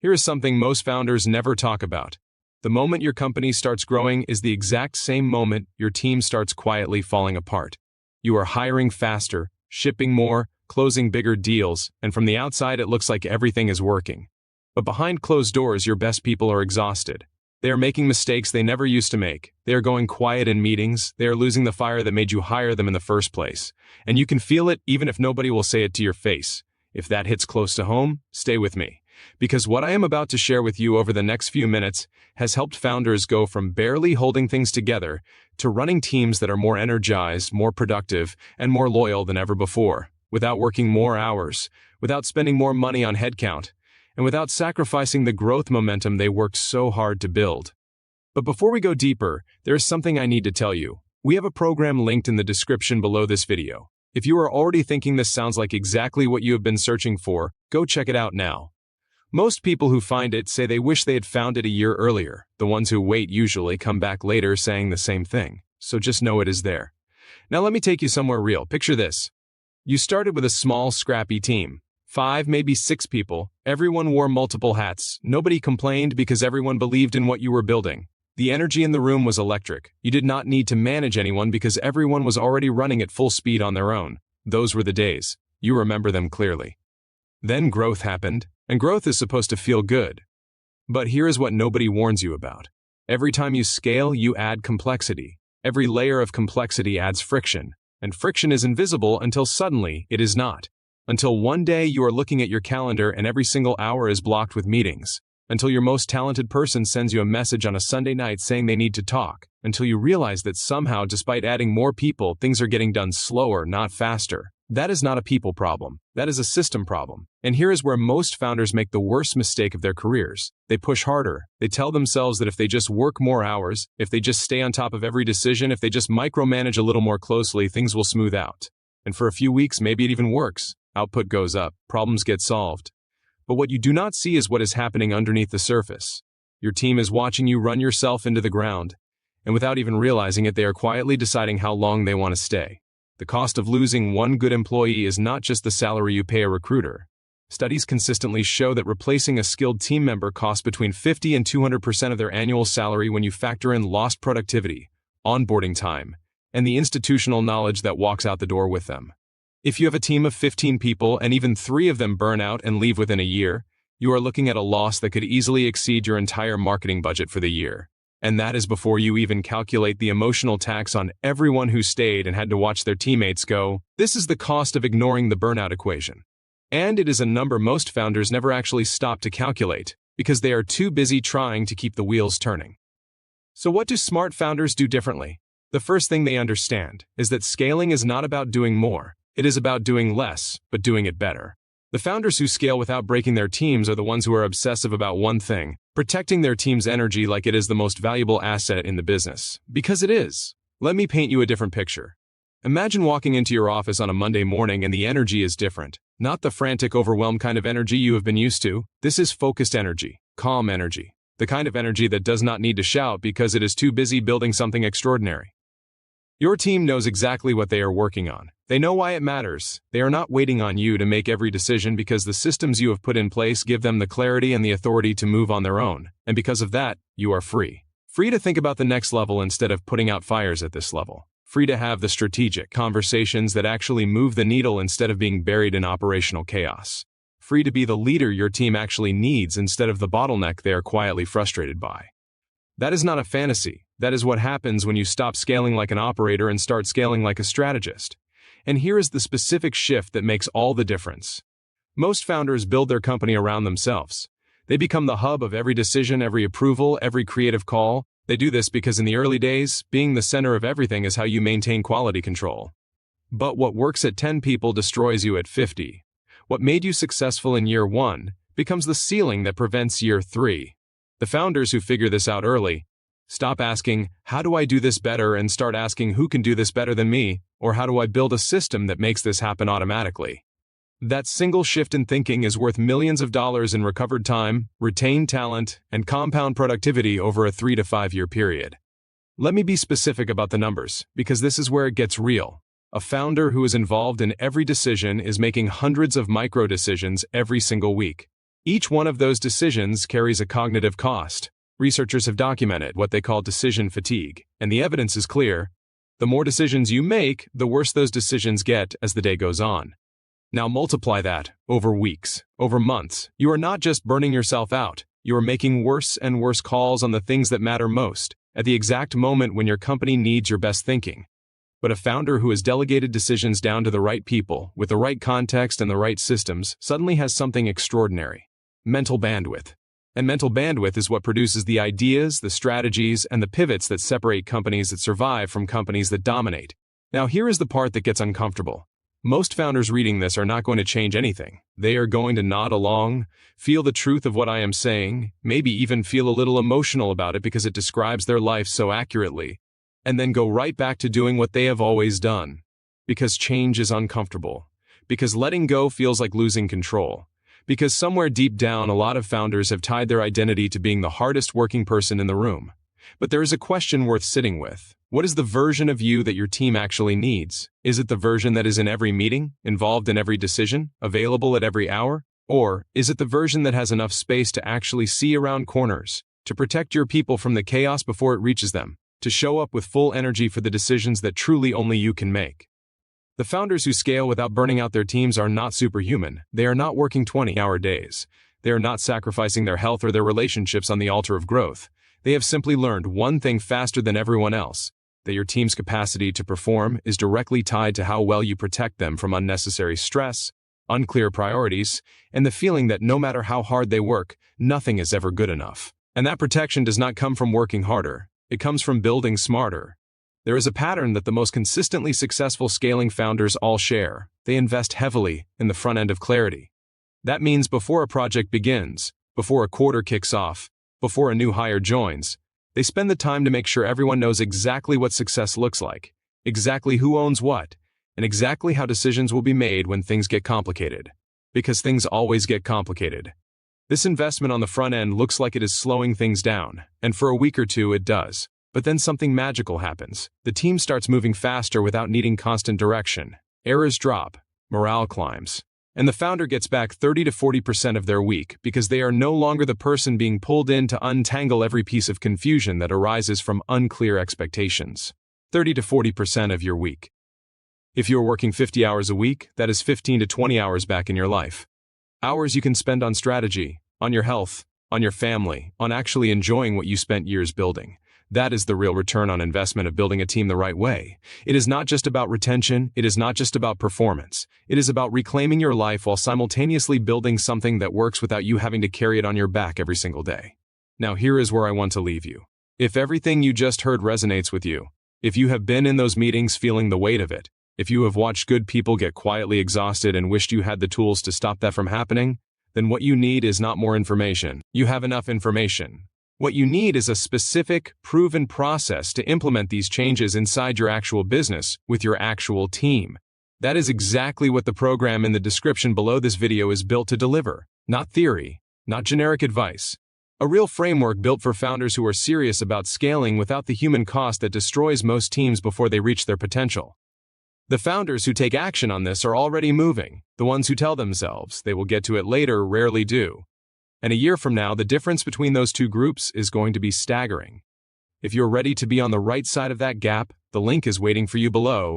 Here is something most founders never talk about. The moment your company starts growing is the exact same moment your team starts quietly falling apart. You are hiring faster, shipping more, closing bigger deals, and from the outside it looks like everything is working. But behind closed doors, your best people are exhausted. They are making mistakes they never used to make. They are going quiet in meetings. They are losing the fire that made you hire them in the first place. And you can feel it even if nobody will say it to your face. If that hits close to home, stay with me. Because what I am about to share with you over the next few minutes has helped founders go from barely holding things together to running teams that are more energized, more productive, and more loyal than ever before, without working more hours, without spending more money on headcount, and without sacrificing the growth momentum they worked so hard to build. But before we go deeper, there is something I need to tell you. We have a program linked in the description below this video. If you are already thinking this sounds like exactly what you have been searching for, go check it out now. Most people who find it say they wish they had found it a year earlier. The ones who wait usually come back later saying the same thing. So just know it is there. Now let me take you somewhere real. Picture this. You started with a small, scrappy team. 5, maybe 6 people. Everyone wore multiple hats. Nobody complained because everyone believed in what you were building. The energy in the room was electric. You did not need to manage anyone because everyone was already running at full speed on their own. Those were the days. You remember them clearly. Then growth happened, and growth is supposed to feel good. But here is what nobody warns you about. Every time you scale, you add complexity. Every layer of complexity adds friction, and friction is invisible until suddenly it is not. Until one day you are looking at your calendar and every single hour is blocked with meetings. Until your most talented person sends you a message on a Sunday night saying they need to talk. Until you realize that somehow, despite adding more people, things are getting done slower, not faster. That is not a people problem. That is a system problem. And here is where most founders make the worst mistake of their careers. They push harder. They tell themselves that if they just work more hours, if they just stay on top of every decision, if they just micromanage a little more closely, things will smooth out. And for a few weeks, maybe it even works. Output goes up, problems get solved. But what you do not see is what is happening underneath the surface. Your team is watching you run yourself into the ground, and without even realizing it, they are quietly deciding how long they want to stay. The cost of losing one good employee is not just the salary you pay a recruiter. Studies consistently show that replacing a skilled team member costs between 50 and 200% of their annual salary when you factor in lost productivity, onboarding time, and the institutional knowledge that walks out the door with them. If you have a team of 15 people and even 3 of them burn out and leave within a year, you are looking at a loss that could easily exceed your entire marketing budget for the year. And that is before you even calculate the emotional tax on everyone who stayed and had to watch their teammates go. This is the cost of ignoring the burnout equation. And it is a number most founders never actually stop to calculate, because they are too busy trying to keep the wheels turning. So what do smart founders do differently? The first thing they understand is that scaling is not about doing more. It is about doing less, but doing it better. The founders who scale without breaking their teams are the ones who are obsessive about one thing, protecting their team's energy like it is the most valuable asset in the business. Because it is. Let me paint you a different picture. Imagine walking into your office on a Monday morning and the energy is different. Not the frantic, overwhelmed kind of energy you have been used to. This is focused energy, calm energy. The kind of energy that does not need to shout because it is too busy building something extraordinary. Your team knows exactly what they are working on. They know why it matters. They are not waiting on you to make every decision because the systems you have put in place give them the clarity and the authority to move on their own. And because of that, you are free. Free to think about the next level instead of putting out fires at this level. Free to have the strategic conversations that actually move the needle instead of being buried in operational chaos. Free to be the leader your team actually needs instead of the bottleneck they are quietly frustrated by. That is not a fantasy. That is what happens when you stop scaling like an operator and start scaling like a strategist. And here is the specific shift that makes all the difference. Most founders build their company around themselves. They become the hub of every decision, every approval, every creative call. They do this because in the early days, being the center of everything is how you maintain quality control. But what works at 10 people destroys you at 50. What made you successful in year 1 becomes the ceiling that prevents year 3. The founders who figure this out early stop asking, how do I do this better, and start asking, who can do this better than me, or how do I build a system that makes this happen automatically? That single shift in thinking is worth millions of dollars in recovered time, retained talent, and compound productivity over a 3 to 5 year period. Let me be specific about the numbers, because this is where it gets real. A founder who is involved in every decision is making hundreds of micro decisions every single week. Each one of those decisions carries a cognitive cost. Researchers have documented what they call decision fatigue, and the evidence is clear. The more decisions you make, the worse those decisions get as the day goes on. Now multiply that over weeks, over months. You are not just burning yourself out, you are making worse and worse calls on the things that matter most, at the exact moment when your company needs your best thinking. But a founder who has delegated decisions down to the right people, with the right context and the right systems, suddenly has something extraordinary: mental bandwidth. And mental bandwidth is what produces the ideas, the strategies, and the pivots that separate companies that survive from companies that dominate. Now here is the part that gets uncomfortable. Most founders reading this are not going to change anything. They are going to nod along, feel the truth of what I am saying, maybe even feel a little emotional about it because it describes their life so accurately, and then go right back to doing what they have always done. Because change is uncomfortable. Because letting go feels like losing control. Because somewhere deep down, a lot of founders have tied their identity to being the hardest working person in the room. But there is a question worth sitting with. What is the version of you that your team actually needs? Is it the version that is in every meeting, involved in every decision, available at every hour? Or is it the version that has enough space to actually see around corners, to protect your people from the chaos before it reaches them, to show up with full energy for the decisions that truly only you can make? The founders who scale without burning out their teams are not superhuman. They are not working 20-hour days. They are not sacrificing their health or their relationships on the altar of growth. They have simply learned one thing faster than everyone else: that your team's capacity to perform is directly tied to how well you protect them from unnecessary stress, unclear priorities, and the feeling that no matter how hard they work, nothing is ever good enough. And that protection does not come from working harder. It comes from building smarter. There is a pattern that the most consistently successful scaling founders all share. They invest heavily in the front end of clarity. That means before a project begins, before a quarter kicks off, before a new hire joins, they spend the time to make sure everyone knows exactly what success looks like, exactly who owns what, and exactly how decisions will be made when things get complicated. Because things always get complicated. This investment on the front end looks like it is slowing things down, and for a week or two it does. But then something magical happens. The team starts moving faster without needing constant direction. Errors drop, morale climbs, and the founder gets back 30 to 40% of their week because they are no longer the person being pulled in to untangle every piece of confusion that arises from unclear expectations. 30 to 40% of your week. If you are working 50 hours a week, that is 15 to 20 hours back in your life. Hours you can spend on strategy, on your health, on your family, on actually enjoying what you spent years building. That is the real return on investment of building a team the right way. It is not just about retention, it is not just about performance. It is about reclaiming your life while simultaneously building something that works without you having to carry it on your back every single day. Now here is where I want to leave you. If everything you just heard resonates with you, if you have been in those meetings feeling the weight of it, if you have watched good people get quietly exhausted and wished you had the tools to stop that from happening, then what you need is not more information. You have enough information. What you need is a specific, proven process to implement these changes inside your actual business with your actual team. That is exactly what the program in the description below this video is built to deliver. Not theory, not generic advice. A real framework built for founders who are serious about scaling without the human cost that destroys most teams before they reach their potential. The founders who take action on this are already moving. The ones who tell themselves they will get to it later rarely do. And a year from now, the difference between those two groups is going to be staggering. If you're ready to be on the right side of that gap, the link is waiting for you below.